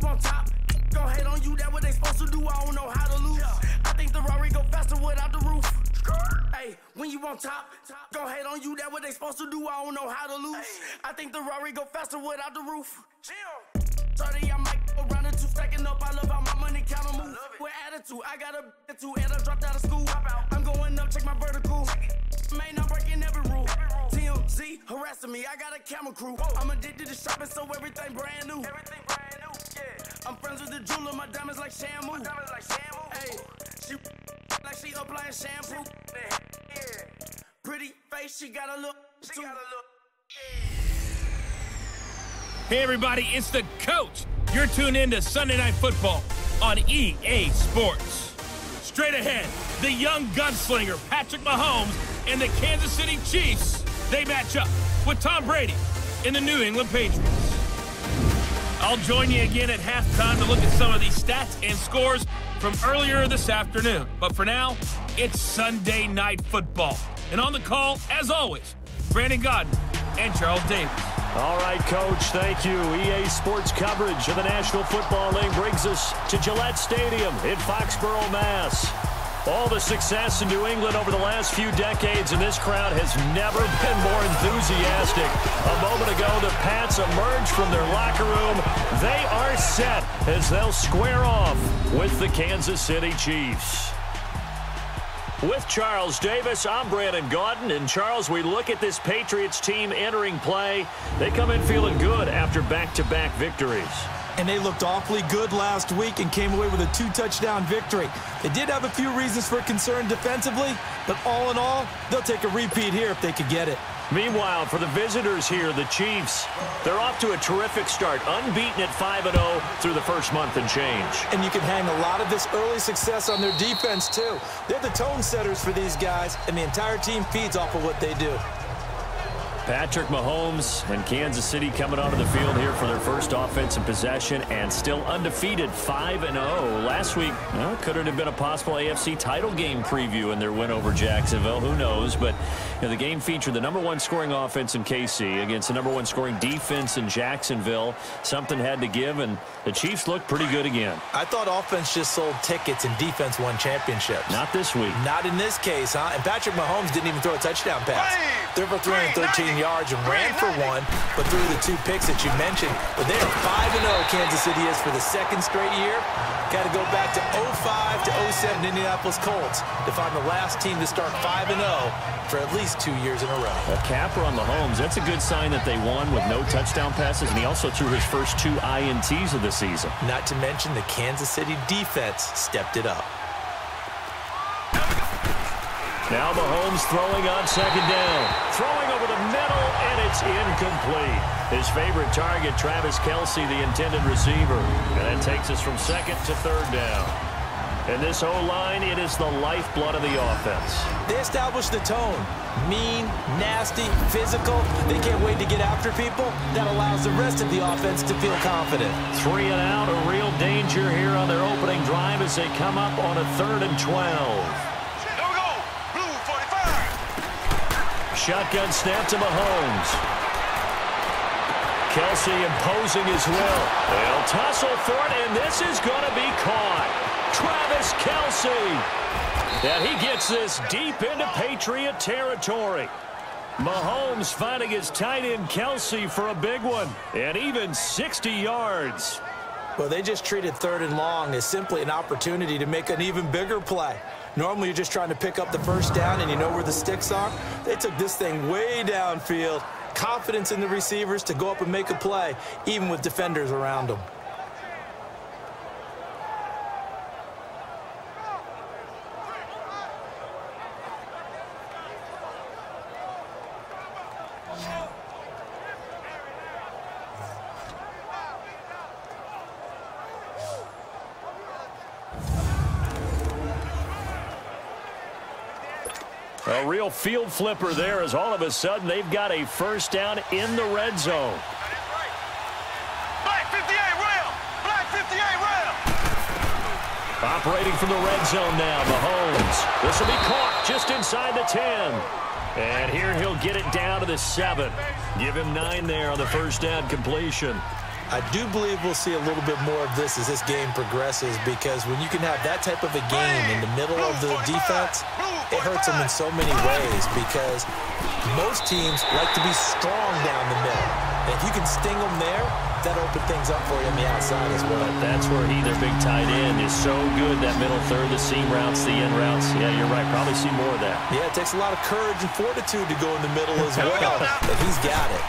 on top, gon' hate on you, that what they supposed to do, I don't know how to lose. I think the Rari go faster without the roof. Hey, when you on top, gon' hate on you, that what they supposed to do, I don't know how to lose. I think the Rari go faster without the roof. 30, I might go round and two, stacking up, I love how my money count on move. With attitude, I got a two, and I dropped out of school. I'm going up, check my vertical. Man, I'm breaking every rule. TMZ harassing me, I got a camera crew. I'm addicted to shopping, so everything brand new. I'm friends with the jeweler, my diamonds like Shamu. Hey, she like she applying shampoo. Pretty face, she got a look. Hey everybody, it's the coach. You're tuned in to Sunday Night Football on EA Sports. Straight ahead, the young gunslinger Patrick Mahomes and the Kansas City Chiefs. They match up with Tom Brady and the New England Patriots. I'll join you again at halftime to look at some of these stats and scores from earlier this afternoon. But for now, it's Sunday Night Football. And on the call, as always, Brandon Godden and Charles Davis. All right, Coach, thank you. EA Sports coverage of the National Football League brings us to Gillette Stadium in Foxborough, Mass. All the success in New England over the last few decades, and this crowd has never been more enthusiastic. A moment ago, the Pats emerged from their locker room. They are set as they'll square off with the Kansas City Chiefs. With Charles Davis, I'm Brandon Godden. And Charles, we look at this Patriots team entering play. They come in feeling good after back-to-back victories. And they looked awfully good last week and came away with a 2-touchdown victory. They did have a few reasons for concern defensively, but all in all, they'll take a repeat here if they could get it. Meanwhile, for the visitors here, the Chiefs, they're off to a terrific start, unbeaten at 5-0 through the first month and change. And you can hang a lot of this early success on their defense, too. They're the tone setters for these guys, and the entire team feeds off of what they do. Patrick Mahomes and Kansas City coming onto the field here for their first offensive possession and still undefeated 5-0. Last week, well, could it have been a possible AFC title game preview in their win over Jacksonville? Who knows? But the game featured the #1 scoring offense in KC against the #1 scoring defense in Jacksonville. Something had to give, and the Chiefs looked pretty good again. I thought offense just sold tickets and defense won championships. Not this week. Not in this case, huh? And Patrick Mahomes didn't even throw a touchdown pass. They're for 313 yards and ran for one, but threw the 2 picks that you mentioned. But they are 5-0, Kansas City is, for the second straight year. Got to go back to 05 to 07 Indianapolis Colts to find the last team to start 5-0 for at least 2 years in a row. A capper on Mahomes. That's a good sign that they won with no touchdown passes, and he also threw his first 2 INTs of the season. Not to mention the Kansas City defense stepped it up. Now Mahomes throwing on second down. Throwing over the middle, and it's incomplete. His favorite target, Travis Kelce, the intended receiver. And that takes us from second to third down. And this O-line, it is the lifeblood of the offense. They established the tone. Mean, nasty, physical. They can't wait to get after people. That allows the rest of the offense to feel confident. 3 and out, a real danger here on their opening drive as they come up on a 3rd and 12. Shotgun snap to Mahomes. Kelce imposing his will. They'll tussle for it, and this is going to be caught. Travis Kelce. And he gets this deep into Patriot territory. Mahomes finding his tight end Kelce for a big one, and even 60 yards. Well, they just treated 3rd and long as simply an opportunity to make an even bigger play. Normally, you're just trying to pick up the first down and you know where the sticks are. They took this thing way downfield. Confidence in the receivers to go up and make a play, even with defenders around them. A real field flipper there as all of a sudden they've got a first down in the red zone. Black 58 rail! Black 58 rail! Operating from the red zone now, Mahomes. This will be caught just inside the 10. And here he'll get it down to the 7. Give him 9 there on the first down completion. I do believe we'll see a little bit more of this as this game progresses, because when you can have that type of a game in the middle of the defense, it hurts them in so many ways, because most teams like to be strong down the middle. And if you can sting them there, that opens things up for you on the outside as well. That's where their big tight end, is so good, that middle third, the seam routes, the end routes. Yeah, you're right. Probably see more of that. Yeah, it takes a lot of courage and fortitude to go in the middle as well, but he's got it.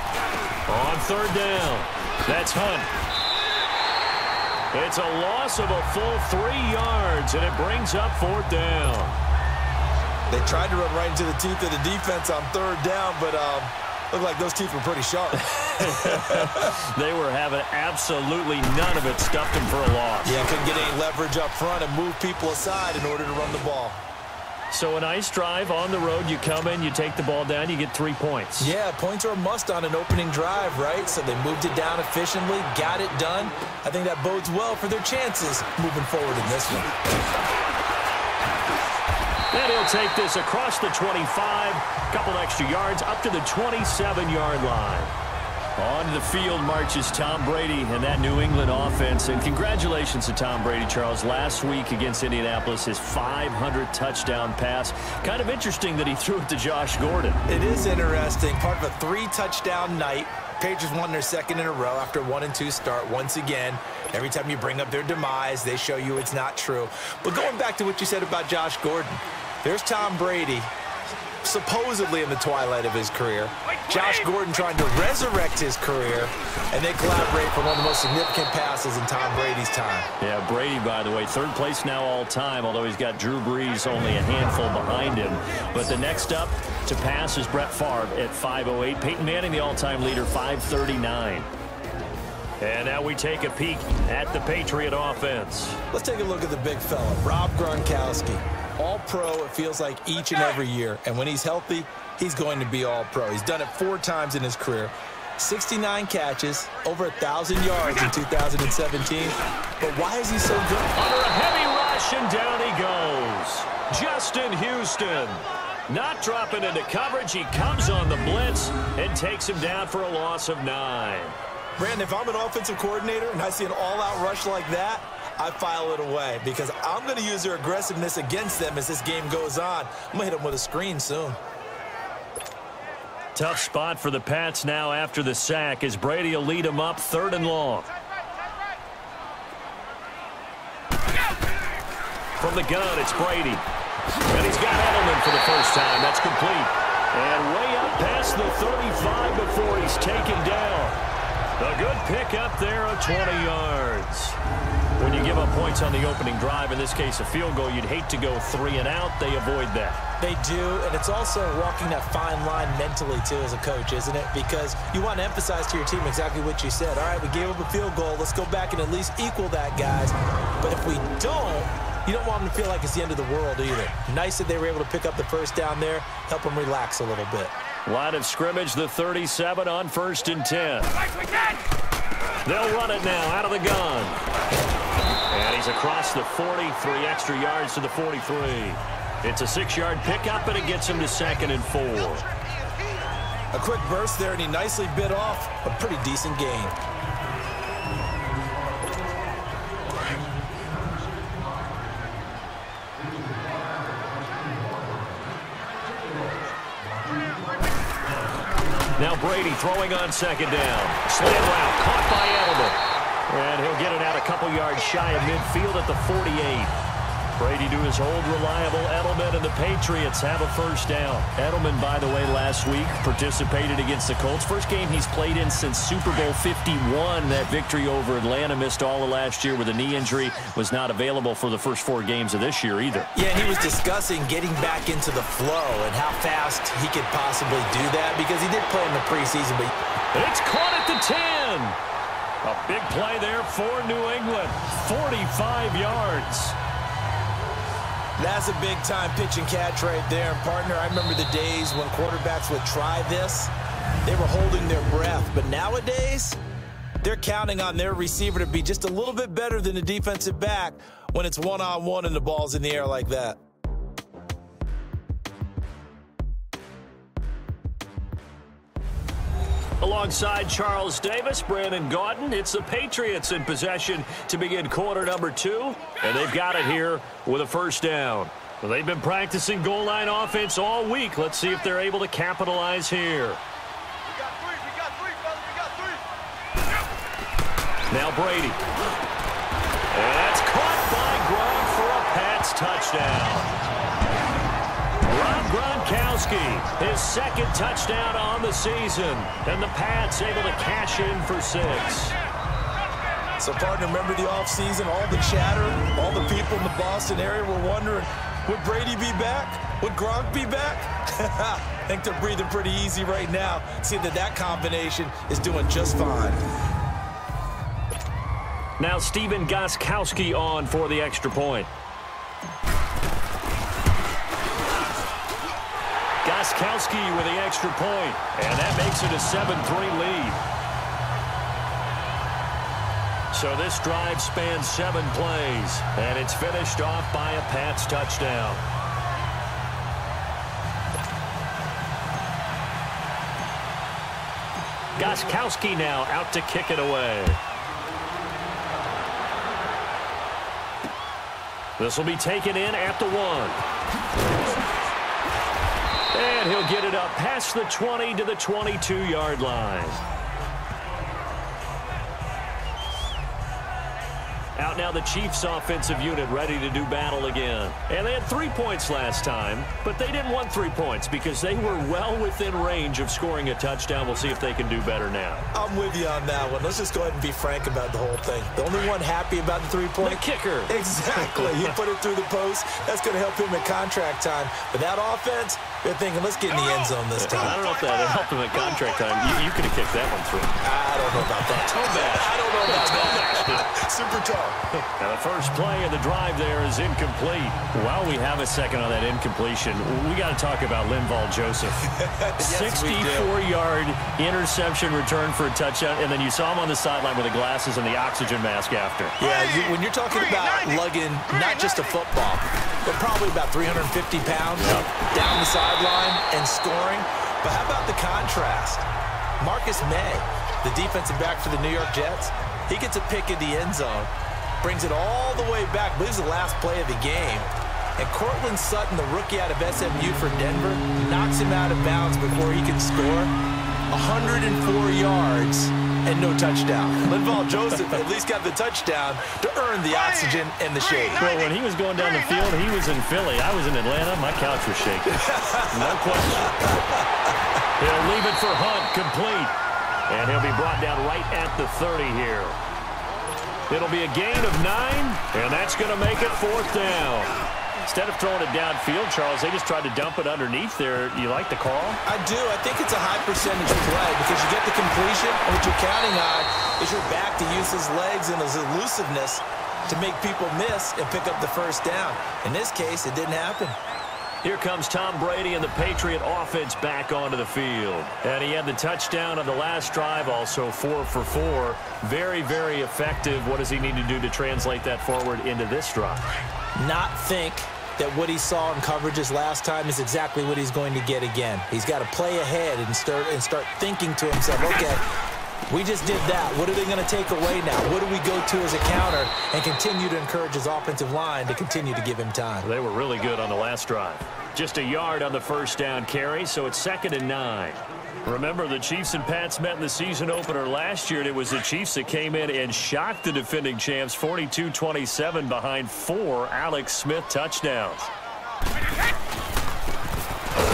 On third down, that's Hunt. It's a loss of a full 3 yards, and it brings up fourth down. They tried to run right into the teeth of the defense on third down, but looked like those teeth were pretty sharp. They were having absolutely none of it, stuffed them for a loss. Yeah, couldn't get any leverage up front and move people aside in order to run the ball. So a nice drive on the road. You come in, you take the ball down, you get 3 points. Yeah, points are a must on an opening drive, right? So they moved it down efficiently, got it done. I think that bodes well for their chances moving forward in this one. And he'll take this across the 25, couple extra yards, up to the 27-yard line. On the field marches Tom Brady and that New England offense. And congratulations to Tom Brady, Charles. Last week against Indianapolis, his 500 touchdown pass. Kind of interesting that he threw it to Josh Gordon. It is interesting. Part of a 3-touchdown night. Patriots won their second in a row after 1-2 start. Once again, every time you bring up their demise, they show you it's not true. But going back to what you said about Josh Gordon, there's Tom Brady, supposedly in the twilight of his career. Josh Gordon trying to resurrect his career, and they collaborate for one of the most significant passes in Tom Brady's time. Yeah, Brady, by the way, third place now all time, although he's got Drew Brees only a handful behind him. But the next up to pass is Brett Favre at 5:08. Peyton Manning, the all-time leader, 5:39. And now we take a peek at the Patriot offense. Let's take a look at the big fella, Rob Gronkowski. All-pro, it feels like, each and every year. And when he's healthy, he's going to be all-pro. He's done it 4 times in his career. 69 catches, over 1,000 yards in 2017. But why is he so good? Under a heavy rush, and down he goes. Justin Houston. Not dropping into coverage. He comes on the blitz and takes him down for a loss of 9. Brandon, if I'm an offensive coordinator and I see an all-out rush like that, I file it away, because I'm going to use their aggressiveness against them as this game goes on. I'm going to hit them with a screen soon. Tough spot for the Pats now after the sack, as Brady will lead them up 3rd and long. From the gun, it's Brady. And he's got Edelman for the first time. That's complete. And way up past the 35 before he's taken down. A good pickup there of 20 yards. When you give up points on the opening drive, in this case a field goal, you'd hate to go 3 and out. They avoid that. They do, and it's also walking that fine line mentally, too, as a coach, isn't it? Because you want to emphasize to your team exactly what you said. All right, we gave up a field goal. Let's go back and at least equal that, guys. But if we don't, you don't want them to feel like it's the end of the world either. Nice that they were able to pick up the first down there, help them relax a little bit. Line of scrimmage, the 37 on 1st and 10. They'll run it now out of the gun. And he's across the 40, 3 extra yards to the 43. It's a 6-yard pickup, and it gets him to 2nd and 4. A quick burst there, and he nicely bit off a pretty decent gain. Now Brady throwing on 2nd down. Slant route caught by Edelman. And he'll get it out a couple yards shy of midfield at the 48. Brady to his old reliable Edelman, and the Patriots have a first down. Edelman, by the way, last week participated against the Colts. First game he's played in since Super Bowl 51. That victory over Atlanta. Missed all of last year with a knee injury. Was not available for the first 4 games of this year either. Yeah, he was discussing getting back into the flow and how fast he could possibly do that, because he did play in the preseason. But it's caught at the 10. A big play there for New England. 45 yards. That's a big-time pitch and catch right there. And, partner, I remember the days when quarterbacks would try this. They were holding their breath. But nowadays, they're counting on their receiver to be just a little bit better than the defensive back when it's one-on-one and the ball's in the air like that. Alongside Charles Davis, Brandon Gaudin, it's the Patriots in possession to begin quarter number 2, and they've got it here with a first down. Well, they've been practicing goal line offense all week. Let's see if they're able to capitalize here. We got three, fellas. We got three. Now Brady. And that's caught by Gronk for a Pats touchdown. Rob Gronkowski, his second touchdown on the season. And the Pats able to cash in for 6. So, partner, remember the offseason, all the chatter, all the people in the Boston area were wondering, would Brady be back? Would Gronk be back? I think they're breathing pretty easy right now, seeing that combination is doing just fine. Now Stephen Gostkowski on for the extra point. Gostkowski with the extra point, and that makes it a 7-3 lead. So this drive spans 7 plays, and it's finished off by a Pats touchdown. Gostkowski now out to kick it away. This will be taken in at the 1. And he'll get it up past the 20 to the 22-yard line. Out now the Chiefs offensive unit ready to do battle again. And they had 3 points last time, but they didn't want 3 points because they were well within range of scoring a touchdown. We'll see if they can do better now. I'm with you on that one. Let's just go ahead and be frank about the whole thing. The only one happy about the 3-point? The kicker. Exactly. He put it through the post. That's going to help him at contract time. But that offense, they're thinking, let's get in the end zone this time. I don't know if that helped him at contract time. You could have kicked that one through. I don't know about that. I don't know about that. Super tall. Now the first play of the drive there is incomplete. While we have a second on that incompletion, we got to talk about Linval Joseph. Yes, 64-yard interception return for a touchdown, and then you saw him on the sideline with the glasses and the oxygen mask after. Yeah, when you're talking about lugging not just a football, but probably about 350 pounds down the sideline and scoring. But how about the contrast? Marcus May, the defensive back for the New York Jets, he gets a pick in the end zone, brings it all the way back, believes the last play of the game. And Cortland Sutton, the rookie out of SMU for Denver, knocks him out of bounds before he can score. 104 yards and no touchdown. Linval Joseph at least got the touchdown to earn the oxygen and the shade. Well, when he was going down the field, he was in Philly. I was in Atlanta. My couch was shaking. No question. He'll leave it for Hunt, complete. And he'll be brought down right at the 30 here. It'll be a gain of 9, and that's going to make it 4th down. Instead of throwing it downfield, Charles, they just tried to dump it underneath there. You like the call? I do. I think it's a high percentage play because you get the completion, and what you're counting on is your back to use his legs and his elusiveness to make people miss and pick up the first down. In this case, it didn't happen. Here comes Tom Brady and the Patriot offense back onto the field. And he had the touchdown on the last drive, also 4 for 4. Very, very effective. What does he need to do to translate that forward into this drive? Not think that what he saw in coverages last time is exactly what he's going to get again. He's got to play ahead and start thinking to himself, okay, we just did that. What are they going to take away now? What do we go to as a counter? And continue to encourage his offensive line to continue to give him time. They were really good on the last drive. Just a yard on the first down carry, so it's 2nd and 9. Remember, the Chiefs and Pats met in the season opener last year, and it was the Chiefs that came in and shocked the defending champs 42-27 behind 4 Alex Smith touchdowns.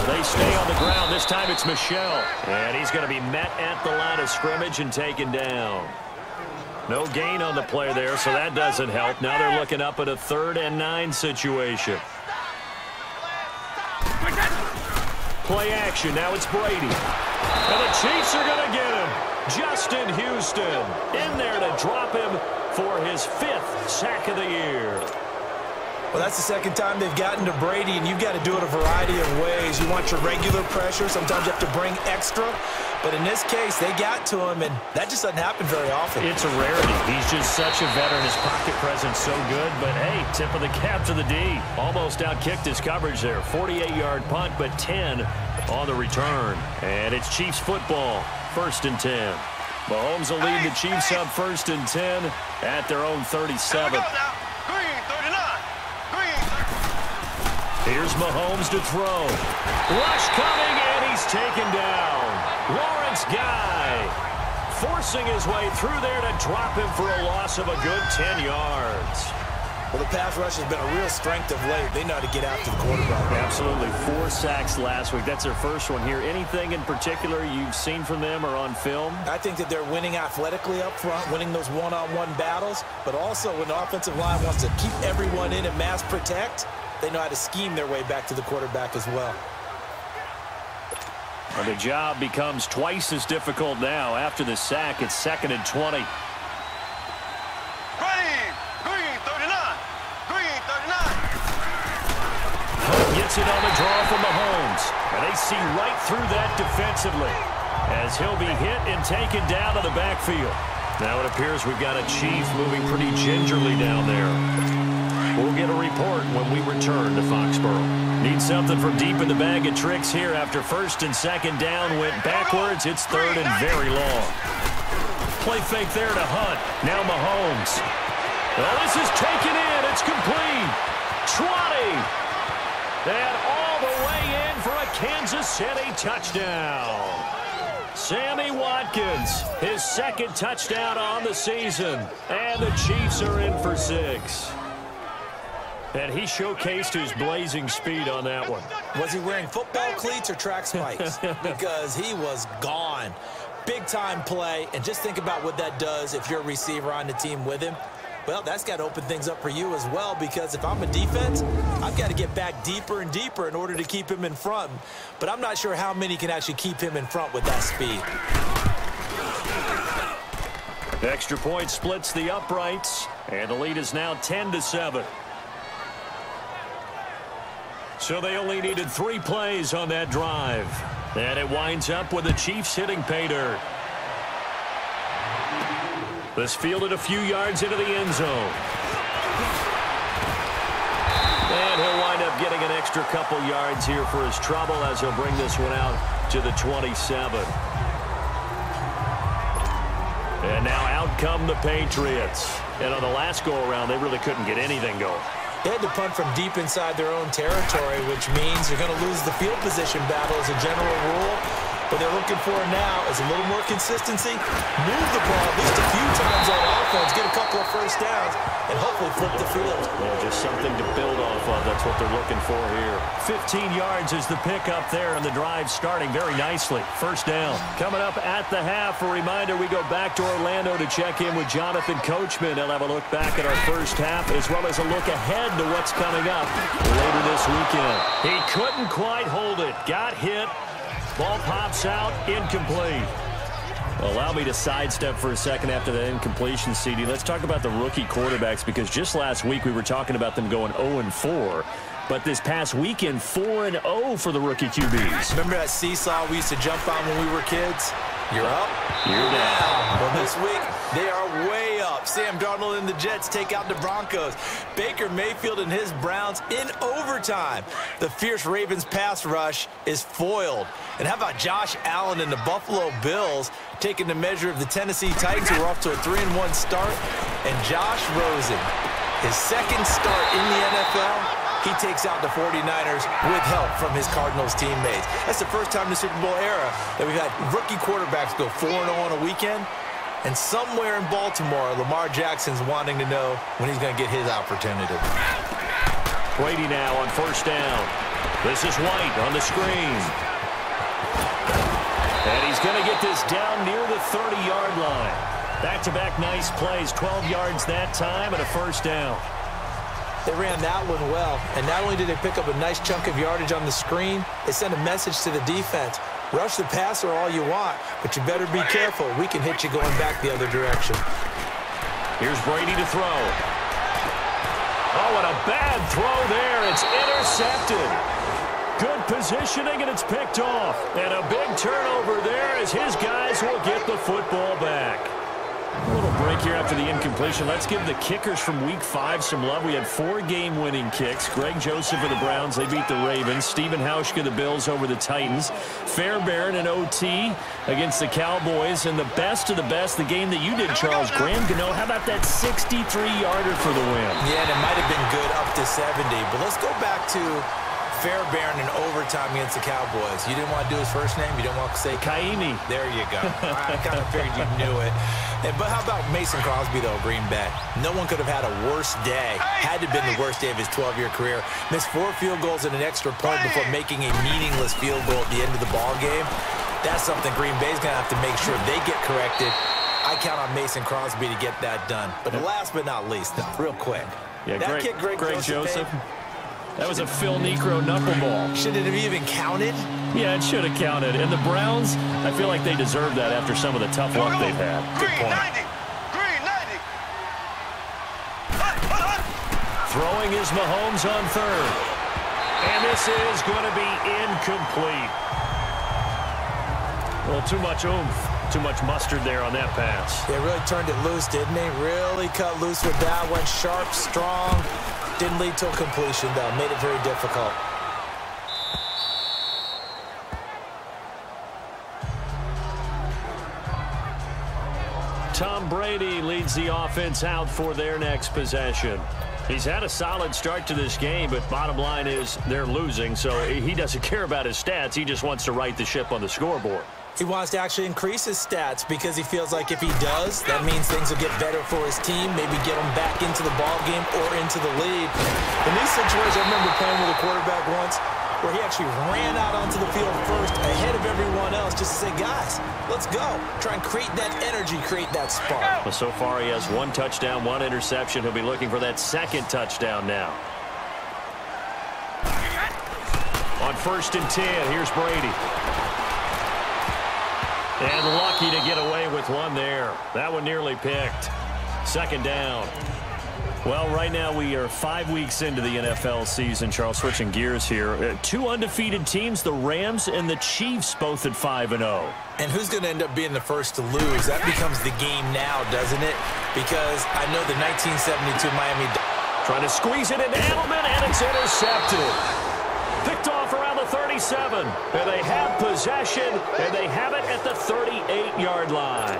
They stay on the ground. This time it's Michel. And he's going to be met at the line of scrimmage and taken down. No gain on the play there, so that doesn't help. Now they're looking up at a 3rd and 9 situation. Play action. Now it's Brady. And the Chiefs are going to get him. Justin Houston in there to drop him for his 5th sack of the year. Well, that's the second time they've gotten to Brady, and you've got to do it a variety of ways. You want your regular pressure. Sometimes you have to bring extra. But in this case, they got to him, and that just doesn't happen very often. It's a rarity. He's just such a veteran. His pocket presence so good. But, hey, tip of the cap to the D. Almost outkicked his coverage there. 48-yard punt, but 10 on the return. And it's Chiefs football. 1st and 10. Mahomes will lead the Chiefs up 1st and 10 at their own 37. Green, 39. Green. Here's Mahomes to throw. Rush coming, and he's taken down. Lawrence Guy forcing his way through there to drop him for a loss of a good 10 yards. Well, the pass rush has been a real strength of late. They know how to get after the quarterback. Absolutely. 4 sacks last week. That's their first one here. Anything in particular you've seen from them or on film? I think that they're winning athletically up front, winning those one-on-one battles, but also when the offensive line wants to keep everyone in and mass protect, they know how to scheme their way back to the quarterback as well. And the job becomes twice as difficult now. After the sack, it's 2nd and 20. Gets it on the draw from Mahomes. And they see right through that defensively as he'll be hit and taken down to the backfield. Now it appears we've got a Chief moving pretty gingerly down there. We'll get a report when we return to Foxborough. Need something from deep in the bag of tricks here after 1st and 2nd down went backwards. It's 3rd and very long. Play fake there to Hunt. Now Mahomes. Well, this is taken in. It's complete. 20. And all the way in for a Kansas City touchdown. Sammy Watkins, his 2nd touchdown on the season. And the Chiefs are in for 6. And he showcased his blazing speed on that one. Was he wearing football cleats or track spikes? Because he was gone. Big-time play. And just think about what that does if you're a receiver on the team with him. Well, that's got to open things up for you as well, because if I'm a defense, I've got to get back deeper and deeper in order to keep him in front. But I'm not sure how many can actually keep him in front with that speed. Extra point splits the uprights, and the lead is now 10-7. So they only needed 3 plays on that drive. And it winds up with the Chiefs hitting pay dirt. This fielded a few yards into the end zone. And he'll wind up getting an extra couple yards here for his trouble as he'll bring this one out to the 27. And now out come the Patriots. And on the last go-around, they really couldn't get anything going. They had to punt from deep inside their own territory, which means you're going to lose the field position battle as a general rule. What they're looking for now is a little more consistency, move the ball at least a few times on offense, get a couple of first downs, and hopefully flip the field. Yeah, just something to build off of. That's what they're looking for here. 15 yards is the pickup there, and the drive starting very nicely. First down. Coming up at the half, a reminder, we go back to Orlando to check in with Jonathan Coachman. He'll have a look back at our first half, as well as a look ahead to what's coming up later this weekend. He couldn't quite hold it. Got hit. Ball pops out, incomplete. Allow me to sidestep for a second after that incompletion, CD. Let's talk about the rookie quarterbacks, because just last week we were talking about them going 0-4. But this past weekend, 4-0 for the rookie QBs. Remember that seesaw we used to jump on when we were kids? You're up, you're down. Well, this week, they are way up. Sam Darnold and the Jets take out the Broncos. Baker Mayfield and his Browns in overtime. The fierce Ravens pass rush is foiled. And how about Josh Allen and the Buffalo Bills taking the measure of the Tennessee Titans, who are off to a 3-1 start? And Josh Rosen, his 2nd start in the NFL, he takes out the 49ers with help from his Cardinals teammates. That's the first time in the Super Bowl era that we've had rookie quarterbacks go 4-0 on a weekend. And somewhere in Baltimore, Lamar Jackson's wanting to know when he's going to get his opportunity. Brady now on first down. This is White on the screen. And he's going to get this down near the 30-yard line. Back-to-back nice plays, 12 yards that time and a first down. They ran that one well, and not only did they pick up a nice chunk of yardage on the screen, they sent a message to the defense. Rush the passer all you want, but you better be careful. We can hit you going back the other direction. Here's Brady to throw. Oh, and a bad throw there. It's intercepted. Good positioning, and it's picked off. And a big turnover there as his guys will get the football back. A little break here after the incompletion. Let's give the kickers from Week 5 some love. We had 4 game-winning kicks. Greg Joseph of the Browns, they beat the Ravens. Stephen Hauschka, the Bills, over the Titans. Fairbairn and OT against the Cowboys. And the best of the best, the game that you did, Charles, Graham Gano. How about that 63-yarder for the win? Yeah, and it might have been good up to 70. But let's go back to Fairbairn in overtime against the Cowboys. You didn't want to do his first name? You didn't want to say Kaimi. There you go. I kind of figured you knew it. But how about Mason Crosby, though, Green Bay? No one could have had a worse day. Had to have been the worst day of his 12-year career. Missed 4 field goals and an extra point before making a meaningless field goal at the end of the ball game. That's something Green Bay's going to have to make sure they get corrected. I count on Mason Crosby to get that done. But last but not least, though, real quick. Yeah, that kid, Greg Joseph. That was a Phil Necro knuckleball. Should it have even counted? Yeah, it should have counted. And the Browns, I feel like they deserve that after some of the tough luck they've had. Good point. Green 90. Throwing is Mahomes on third. And this is going to be incomplete. Well, too much oomph. Too much mustard there on that pass. They really turned it loose, didn't they? Really cut loose with that. Went sharp, strong. Didn't lead to a completion, though. Made it very difficult. Tom Brady leads the offense out for their next possession. He's had a solid start to this game, but bottom line is they're losing, so he doesn't care about his stats. He just wants to right the ship on the scoreboard. He wants to actually increase his stats because he feels like if he does, that means things will get better for his team, maybe get him back into the ball game or into the lead. In these situations, I remember playing with a quarterback once where he actually ran out onto the field first ahead of everyone else just to say, guys, let's go. Try and create that energy, create that spark. Well, so far he has 1 touchdown, 1 interception. He'll be looking for that 2nd touchdown now. On 1st and 10, here's Brady. And lucky to get away with one there. That one nearly picked. 2nd down. Well, right now we are 5 weeks into the NFL season. Charles, switching gears here. 2 undefeated teams, the Rams and the Chiefs, both at 5-0. And who's going to end up being the first to lose? That becomes the game now, doesn't it? Because I know the 1972 Miami... Trying to squeeze it into Edelman, and it's intercepted. Picked off around the 37. And they have possession, and they have it at the 38-yard line.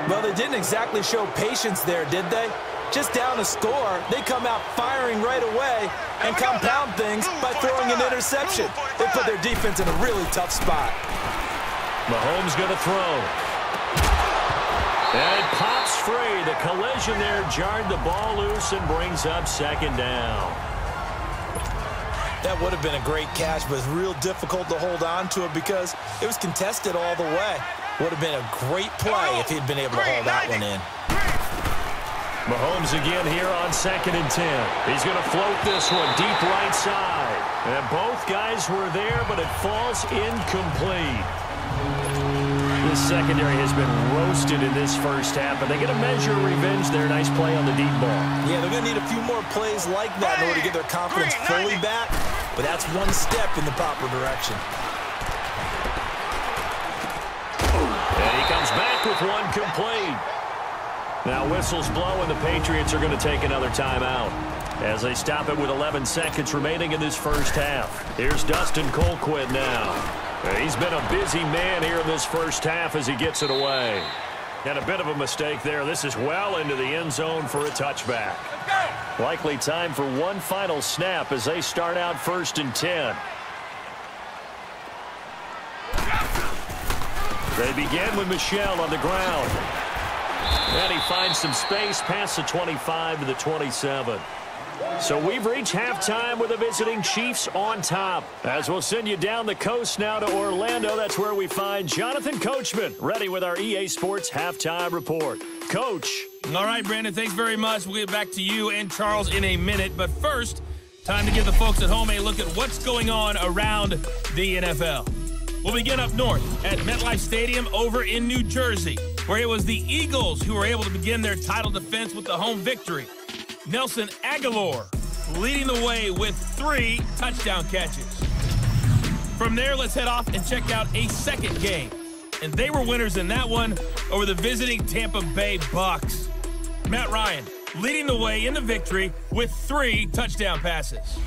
Well, they didn't exactly show patience there, did they? Just down a score, they come out firing right away and compound things by throwing an interception. They put their defense in a really tough spot. Mahomes going to throw. And it pops free. The collision there jarred the ball loose and brings up 2nd down. That would have been a great catch, but it's real difficult to hold on to it because it was contested all the way. Would have been a great play if he'd been able to hold that one in. Mahomes again here on 2nd and 10. He's going to float this one deep right side. And both guys were there, but it falls incomplete. This secondary has been roasted in this first half, but they get a measure of revenge there. Nice play on the deep ball. Yeah, they're going to need a few more plays like that in order to get their confidence fully back, but that's one step in the proper direction. And he comes back with one complete. Now whistles blow, and the Patriots are going to take another timeout as they stop it with 11 seconds remaining in this first half. Here's Dustin Colquitt now. He's been a busy man here in this first half as he gets it away. And a bit of a mistake there. This is well into the end zone for a touchback. Likely time for one final snap as they start out 1st and 10. They begin with Michel on the ground. And he finds some space past the 25 to the 27. So we've reached halftime with the visiting Chiefs on top. As we'll send you down the coast now to Orlando, that's where we find Jonathan Coachman, ready with our EA Sports Halftime Report. Coach. All right, Brandon, thanks very much. We'll get back to you and Charles in a minute. But first, time to give the folks at home a look at what's going on around the NFL. We'll begin up north at MetLife Stadium over in New Jersey, where it was the Eagles who were able to begin their title defense with the home victory. Nelson Aguilar leading the way with 3 touchdown catches. From there, let's head off and check out a second game. and they were winners in that one over the visiting Tampa Bay Bucks. Matt Ryan leading the way in the victory with 3 touchdown passes.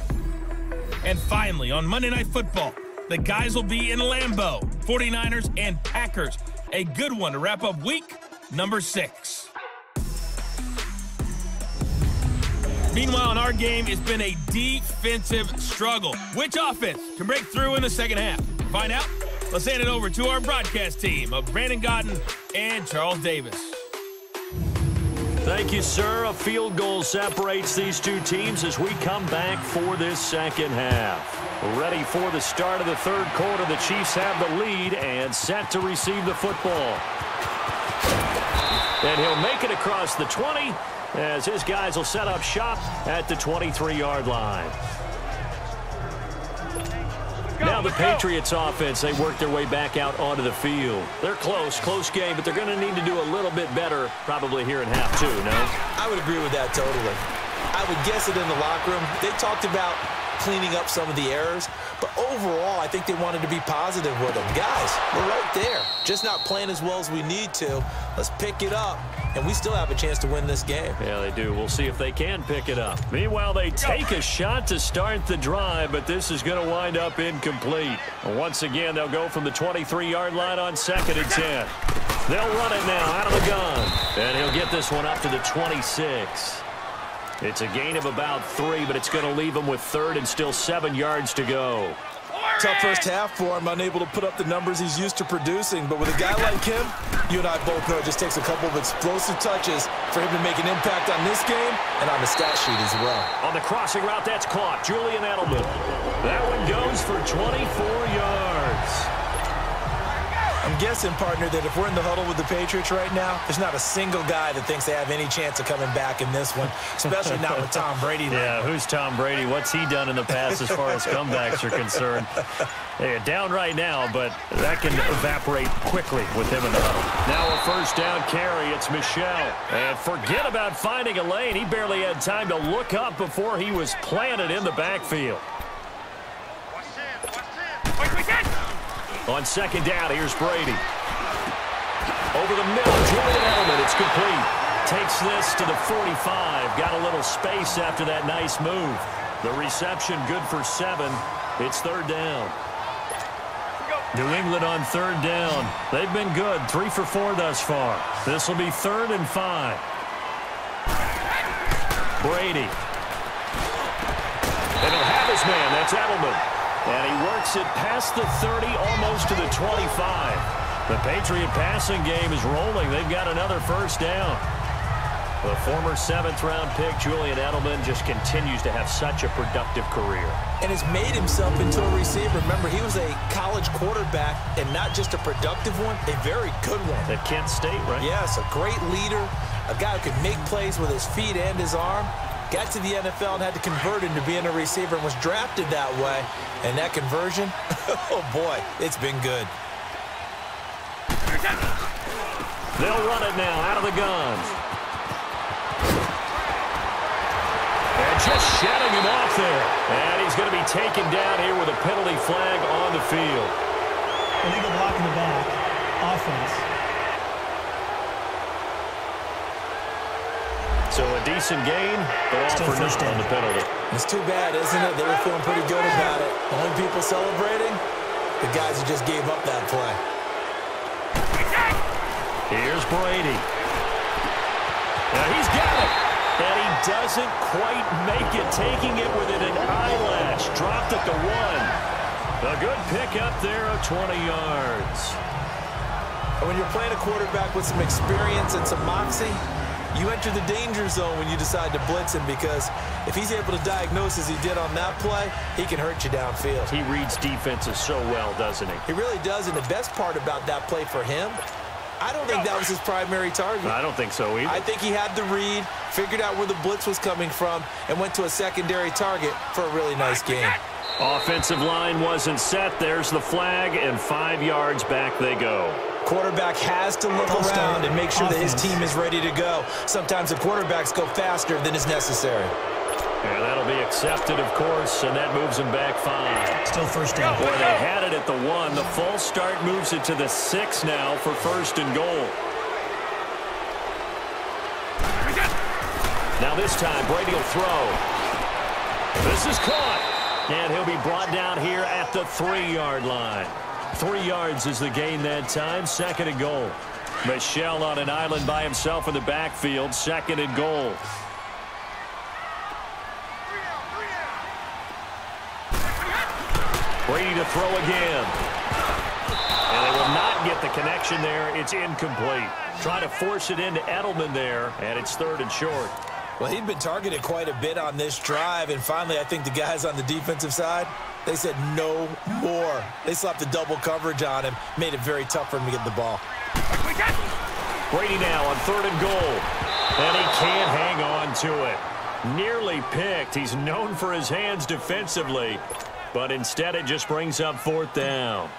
And finally, on Monday Night Football, the guys will be in Lambeau, 49ers and Packers. A good one to wrap up week number 6. Meanwhile, in our game, it's been a defensive struggle. Which offense can break through in the second half? To find out, let's hand it over to our broadcast team of Brandon Godden and Charles Davis. Thank you, sir. A field goal separates these two teams as we come back for this second half. Ready for the start of the third quarter. The Chiefs have the lead and set to receive the football. And he'll make it across the 20 as his guys will set up shop at the 23-yard line. Now the Patriots offense, they work their way back out onto the field. They're close game, but they're going to need to do a little bit better probably here in half 2, no? I would agree with that totally. I would guess it in the locker room. They talked about cleaning up some of the errors, but overall, I think they wanted to be positive with them. Guys, we're right there. Just not playing as well as we need to. Let's pick it up, and we still have a chance to win this game. Yeah, they do. We'll see if they can pick it up. Meanwhile, they take a shot to start the drive, but this is going to wind up incomplete. And once again, they'll go from the 23-yard line on 2nd and 10. They'll run it now out of the gun, and he'll get this one up to the 26. It's a gain of about 3, but it's going to leave him with 3rd and still 7 yards to go. Tough first half for him, unable to put up the numbers he's used to producing. But with a guy like him, you and I both know it just takes a couple of explosive touches for him to make an impact on this game and on the stat sheet as well. On the crossing route, that's caught. Julian Edelman. That one goes for 24 yards. I'm guessing, partner, that if we're in the huddle with the Patriots right now, there's not a single guy that thinks they have any chance of coming back in this one, especially not with Tom Brady. Yeah, who's Tom Brady? What's he done in the past as far as comebacks are concerned? They're down right now, but that can evaporate quickly with him in the huddle. Now a first down carry. It's Michel. And forget about finding a lane. He barely had time to look up before he was planted in the backfield. On 2nd down, here's Brady. Over the middle, Julian Edelman, it's complete. Takes this to the 45. Got a little space after that nice move. The reception good for 7. It's 3rd down. New England on 3rd down. They've been good, 3 for 4 thus far. This will be 3rd and 5. Brady. And he'll have his man, that's Edelman. And he works it past the 30, almost to the 25. The Patriot passing game is rolling. They've got another first down. The former 7th-round pick, Julian Edelman, just continues to have such a productive career. And has made himself into a receiver. Remember, he was a college quarterback, and not just a productive one, a very good one. At Kent State, right? Yes, a great leader, a guy who could make plays with his feet and his arm. Got to the NFL and had to convert into being a receiver and was drafted that way. And that conversion, oh boy, it's been good. They'll run it now out of the gun. And just shutting him off there. And he's going to be taken down here with a penalty flag on the field. Illegal block in the back. Offense. So a decent gain, but all for nothing on the penalty. It's too bad, isn't it? They were feeling pretty good about it. The only people celebrating, the guys who just gave up that play. Here's Brady. Now he's got it. And he doesn't quite make it, taking it within an eyelash. Dropped at the 1. A good pickup there of 20 yards. And when you're playing a quarterback with some experience and some moxie, you enter the danger zone when you decide to blitz him, because if he's able to diagnose as he did on that play, he can hurt you downfield. He reads defenses so well, doesn't he? He really does, and the best part about that play for him, I don't think that was his primary target. I don't think so either. I think he had the read, figured out where the blitz was coming from, and went to a secondary target for a really nice game. Offensive line wasn't set. There's the flag, and 5 yards back they go. Quarterback has to look around and make sure that his team is ready to go. Sometimes the quarterbacks go faster than is necessary. And that'll be accepted, of course, and that moves them back 5. Still first down. Boy, they had it at the 1. The false start moves it to the 6 now for first and goal. Now this time, Brady will throw. This is caught. And he'll be brought down here at the 3-yard line. 3 yards is the gain that time. Second and goal. Michel on an island by himself in the backfield. Second and goal. Brady to throw again. And they will not get the connection there. It's incomplete. Try to force it into Edelman there, and it's third and short. Well, he'd been targeted quite a bit on this drive, and finally I think the guys on the defensive side, they said no more. They slapped the double coverage on him, made it very tough for him to get the ball. Brady now on third and goal, and he can't hang on to it. Nearly picked. He's known for his hands defensively, but instead it just brings up fourth down.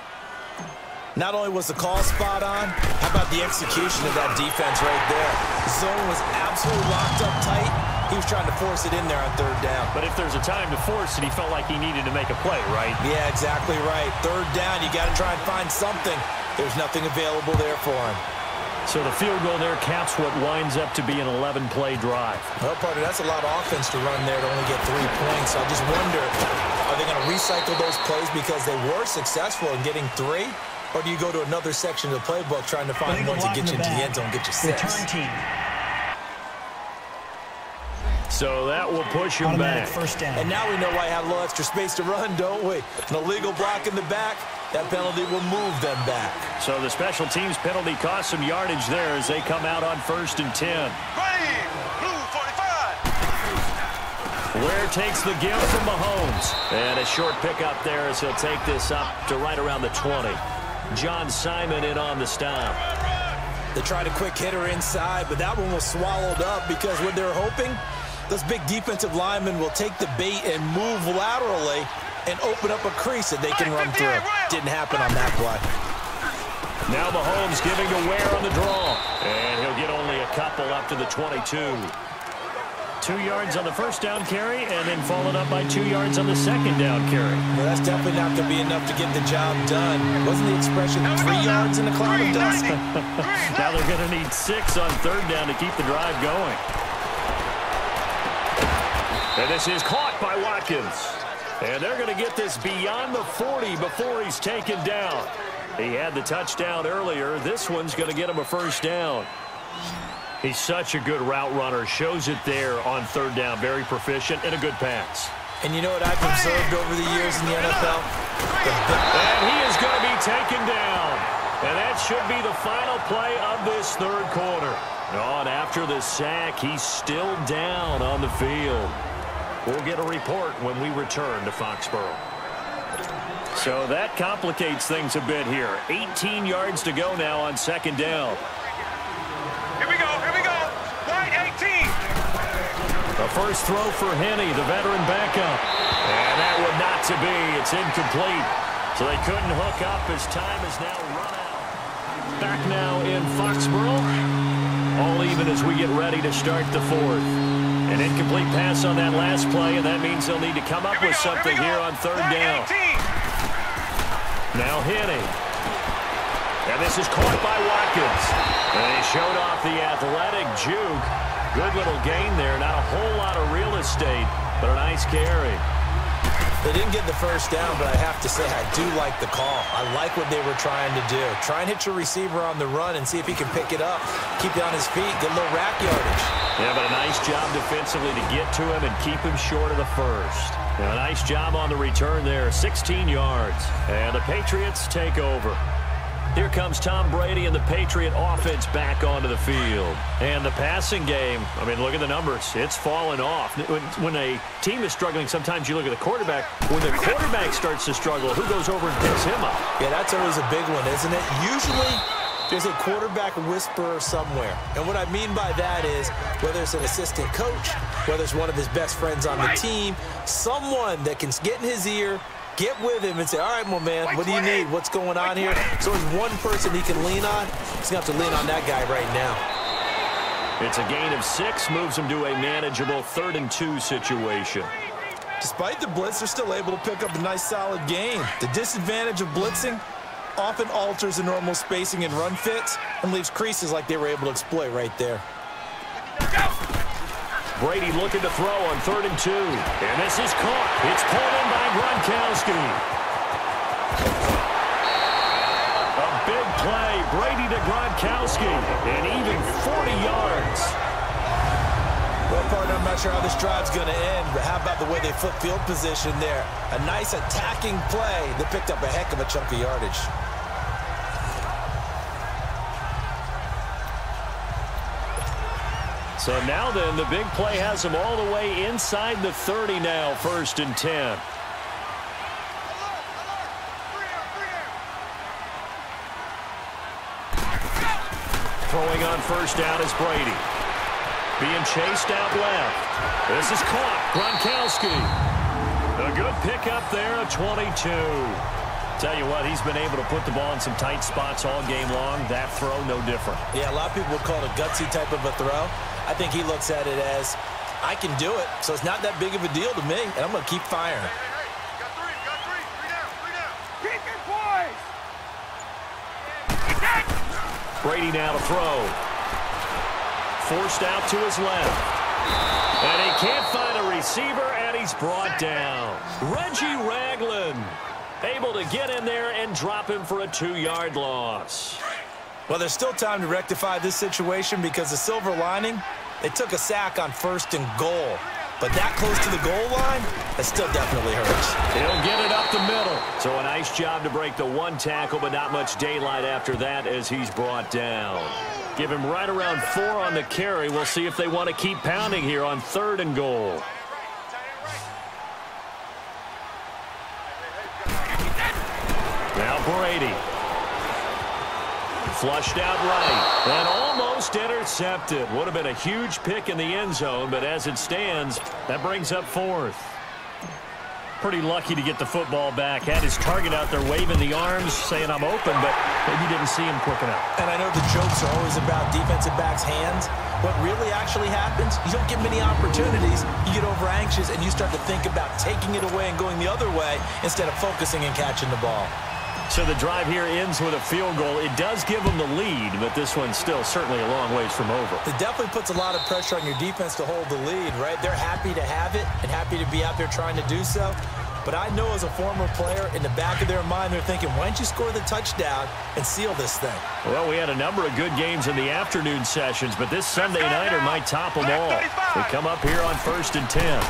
Not only was the call spot on, how about the execution of that defense right there? Zone was absolutely locked up tight. He was trying to force it in there on third down. But if there's a time to force it, he felt like he needed to make a play, right? Yeah, exactly right. Third down, you got to try and find something. There's nothing available there for him. So the field goal there caps what winds up to be an 11-play drive. Well, partner, that's a lot of offense to run there to only get 3 points. So I just wonder, are they going to recycle those plays because they were successful in getting 3? Or do you go to another section of the playbook trying to find one to get you into the end zone, get you 6? Return team. So that will push him back. First down. And now we know why I have a little extra space to run, don't we? An illegal block in the back, that penalty will move them back. So the special teams penalty cost some yardage there as they come out on first and 10. Blue 45. Ware takes the give from Mahomes. And a short pickup there as he'll take this up to right around the 20. John Simon in on the stop. They tried a quick hitter inside, but that one was swallowed up because what they're hoping, those big defensive linemen will take the bait and move laterally and open up a crease that they can run through. Didn't happen on that play. Now Mahomes giving to Ware on the draw. And he'll get only a couple up to the 22. 2 yards on the first down carry, and then followed up by 2 yards on the second down carry. Well, that's definitely not going to be enough to get the job done. Wasn't the expression 3 yards in a cloud of dust? Now they're going to need 6 on third down to keep the drive going. And this is caught by Watkins. And they're going to get this beyond the 40 before he's taken down. He had the touchdown earlier. This one's going to get him a first down. He's such a good route runner. Shows it there on third down. Very proficient and a good pass. And you know what I've observed over the years in the NFL? And he is going to be taken down. And that should be the final play of this third quarter. Oh, and after the sack, he's still down on the field. We'll get a report when we return to Foxborough. So that complicates things a bit here. 18 yards to go now on second down. Here we go. White 18. The first throw for Henney, the veteran backup. And that would not to be. It's incomplete. So they couldn't hook up as time is now run out. Back now in Foxborough. All even as we get ready to start the fourth. An incomplete pass on that last play, and that means they'll need to come up with something here on third down. Now Henney. And this is caught by Watkins. And he showed off the athletic juke. Good little gain there. Not a whole lot of real estate, but a nice carry. They didn't get the first down, but I have to say I do like the call. I like what they were trying to do. Try and hit your receiver on the run and see if he can pick it up. Keep it on his feet. Get a little rack yardage. Yeah, but a nice job defensively to get to him and keep him short of the first. Now, a nice job on the return there. 16 yards. And the Patriots take over. Here comes Tom Brady and the Patriot offense back onto the field. And the passing game, I mean, look at the numbers. It's fallen off. When a team is struggling, sometimes you look at the quarterback. When the quarterback starts to struggle, who goes over and picks him up? Yeah, that's always a big one, isn't it? Usually, there's a quarterback whisperer somewhere. And what I mean by that is, whether it's an assistant coach, whether it's one of his best friends on the team, someone that can get in his ear, get with him and say, all right, my man, what do you need? What's going on here? So there's one person he can lean on. He's going to have to lean on that guy right now. It's a gain of 6, moves them to a manageable 3rd and 2 situation. Despite the blitz, they're still able to pick up a nice, solid gain. The disadvantage of blitzing often alters the normal spacing and run fits and leaves creases like they were able to exploit right there. Brady looking to throw on 3rd and 2. And this is caught. It's pulled in by Gronkowski. A big play. Brady to Gronkowski. And even 40 yards. Well, partner, I'm not sure how this drive's going to end, but how about the way they flip field position there? A nice attacking play that picked up a heck of a chunk of yardage. So now then, the big play has them all the way inside the 30 now, 1st and 10. Throwing on 1st down is Brady. Being chased out left. This is caught. Gronkowski. A good pickup there, a 22. Tell you what, he's been able to put the ball in some tight spots all game long. That throw, no different. Yeah, a lot of people would call it a gutsy type of a throw. I think he looks at it as, I can do it, so it's not that big of a deal to me, and I'm going to keep firing. Got three down. Keep it, boys! Brady now to throw. Forced out to his left. And he can't find a receiver, and he's brought down. Reggie Ragland able to get in there and drop him for a 2-yard loss. Well, there's still time to rectify this situation because the silver lining, they took a sack on 1st and goal. But that close to the goal line, that still definitely hurts. He'll get it up the middle. So a nice job to break the 1 tackle, but not much daylight after that as he's brought down. Give him right around 4 on the carry. We'll see if they want to keep pounding here on 3rd and goal. Now Brady. Flushed out right and almost intercepted. Would have been a huge pick in the end zone, but as it stands, that brings up 4th. Pretty lucky to get the football back. Had his target out there waving the arms, saying I'm open, but maybe didn't see him quick enough. And I know the jokes are always about defensive backs' hands. What really actually happens, you don't get many opportunities. You get over anxious, and you start to think about taking it away and going the other way instead of focusing and catching the ball. So the drive here ends with a field goal. It does give them the lead, but this one's still certainly a long ways from over. It definitely puts a lot of pressure on your defense to hold the lead, right? They're happy to have it and happy to be out there trying to do so. But I know as a former player, in the back of their mind, they're thinking, why don't you score the touchdown and seal this thing? Well, we had a number of good games in the afternoon sessions, but this Sunday nighter might top them all. We come up here on 1st and 10.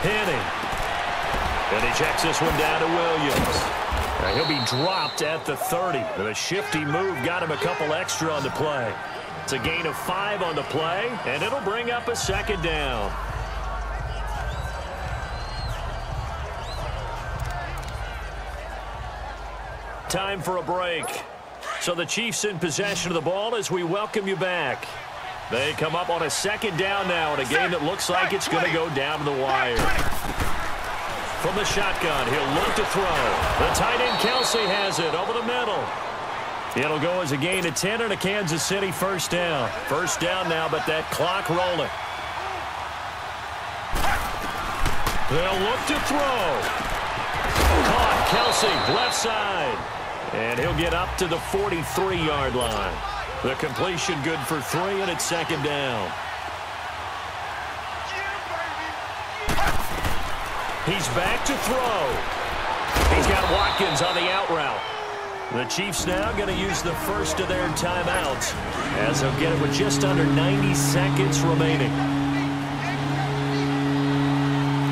Henning. And he checks this one down to Williams. Now he'll be dropped at the 30. The shifty move got him a couple extra on the play. It's a gain of 5 on the play, and it'll bring up a 2nd down. Time for a break. So the Chiefs in possession of the ball as we welcome you back. They come up on a 2nd down now in a game that looks like it's going to go down to the wire. From the shotgun, he'll look to throw. The tight end Kelsey has it over the middle. It'll go as a gain of 10 and a Kansas City 1st down. 1st down now, but that clock rolling. They'll look to throw. Caught, Kelsey, left side. And he'll get up to the 43-yard line. The completion good for 3, and it's 2nd down. He's back to throw. He's got Watkins on the out route. The Chiefs now going to use the first of their timeouts as they'll get it with just under 90 seconds remaining.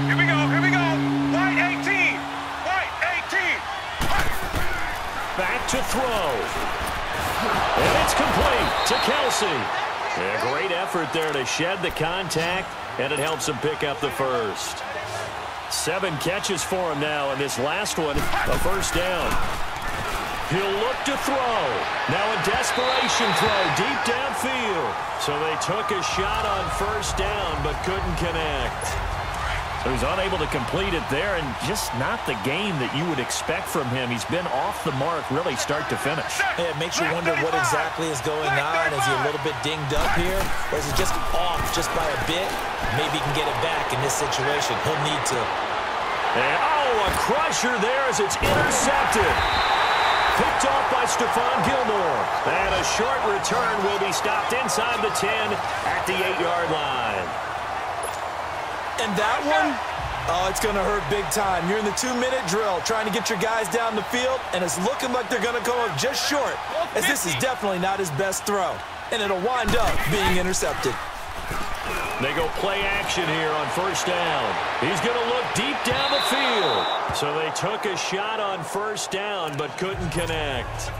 Here we go. White 18. Back to throw. And it's complete to Kelsey. A great effort there to shed the contact, and it helps him pick up the first. 7 catches for him now, and this last one, a 1st down. He'll look to throw. Now a desperation throw deep downfield. So they took a shot on 1st down, but couldn't connect. So he's unable to complete it there, and just not the game that you would expect from him. He's been off the mark really start to finish. Yeah, it makes you wonder what exactly is going on. Is he a little bit dinged up here, or is it just off just by a bit? Maybe he can get it back in this situation. He'll need to. And, oh, a crusher there as it's intercepted. Picked off by Stephon Gilmore. And a short return will be stopped inside the 10 at the 8-yard line. And that one, oh, it's going to hurt big time. You're in the 2-minute drill trying to get your guys down the field, and it's looking like they're going to come up just short, as this is definitely not his best throw. And it'll wind up being intercepted. They go play action here on first down. He's going to look deep down the field. So they took a shot on first down but couldn't connect.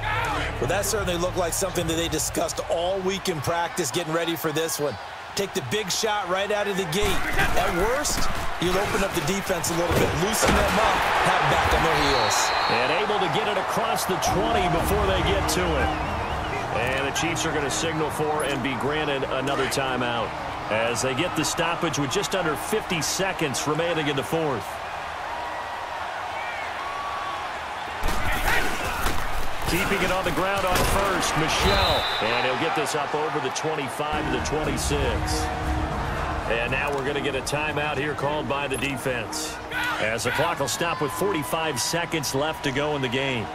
Well, that certainly looked like something that they discussed all week in practice getting ready for this one. Take the big shot right out of the gate. At worst, you'll open up the defense a little bit, loosen them up, have back on their heels. And able to get it across the 20 before they get to it. And the Chiefs are going to signal for and be granted another timeout as they get the stoppage with just under 50 seconds remaining in the fourth. Keeping it on the ground on first, Michel. And he'll get this up over the 25 to the 26. And now we're going to get a timeout here called by the defense, as the clock will stop with 45 seconds left to go in the game.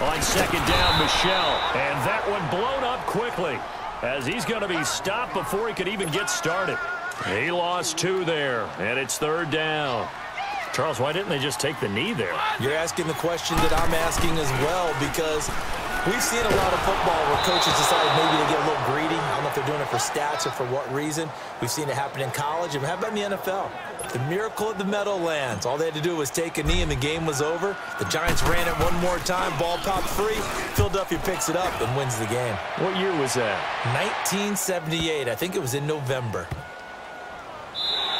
On second down, Michel. And that one blown up quickly, as he's going to be stopped before he could even get started. He lost 2 there, and it's third down. Charles, why didn't they just take the knee there? You're asking the question that I'm asking as well, because we've seen a lot of football where coaches decide maybe they get a little greedy. I don't know if they're doing it for stats or for what reason. We've seen it happen in college, and how about in the NFL? The miracle of the Meadowlands. All they had to do was take a knee, and the game was over. The Giants ran it one more time. Ball popped free. Philadelphia picks it up and wins the game. What year was that? 1978. I think it was in November.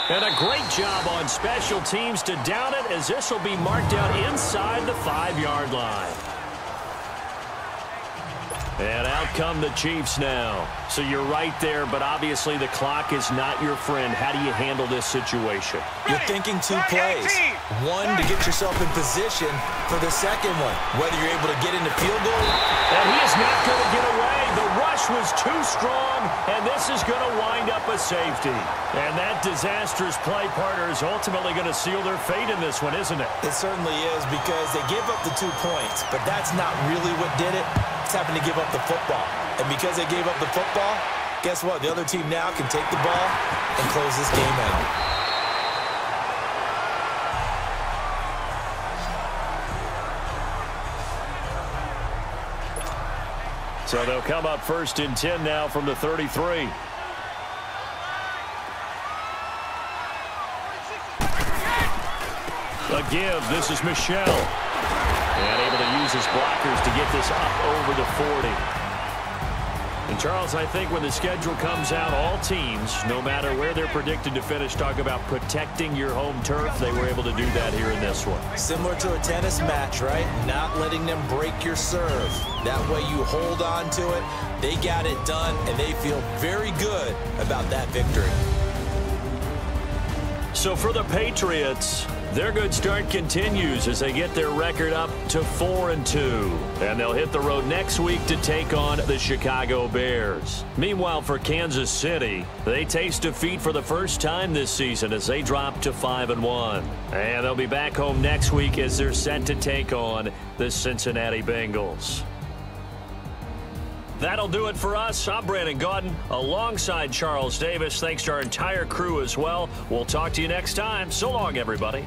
And a great job on special teams to down it, as this will be marked out inside the 5-yard line. And out come the Chiefs now. So you're right there, but obviously the clock is not your friend. How do you handle this situation? You're thinking 2 plays. One, to get yourself in position for the second one, whether you're able to get into field goal. And he is not going to get away. The rush was too strong, and this is going to wind up a safety. And that disastrous play partner is ultimately going to seal their fate in this one, isn't it? It certainly is, because they gave up the 2 points, but that's not really what did it. It's happened to give up the football. And because they gave up the football, guess what? The other team now can take the ball and close this game out. So they'll come up first and 10 now from the 33. A give. This is Michel. And able to use his blockers to get this up over the 40. And, Charles, I think when the schedule comes out, all teams, no matter where they're predicted to finish, talk about protecting your home turf. They were able to do that here in this one. Similar to a tennis match, right? Not letting them break your serve. That way you hold on to it. They got it done, and they feel very good about that victory. So for the Patriots, their good start continues as they get their record up to 4-2. And they'll hit the road next week to take on the Chicago Bears. Meanwhile, for Kansas City, they taste defeat for the first time this season as they drop to 5-1. And they'll be back home next week as they're set to take on the Cincinnati Bengals. That'll do it for us. I'm Brandon Gaudin alongside Charles Davis. Thanks to our entire crew as well. We'll talk to you next time. So long, everybody.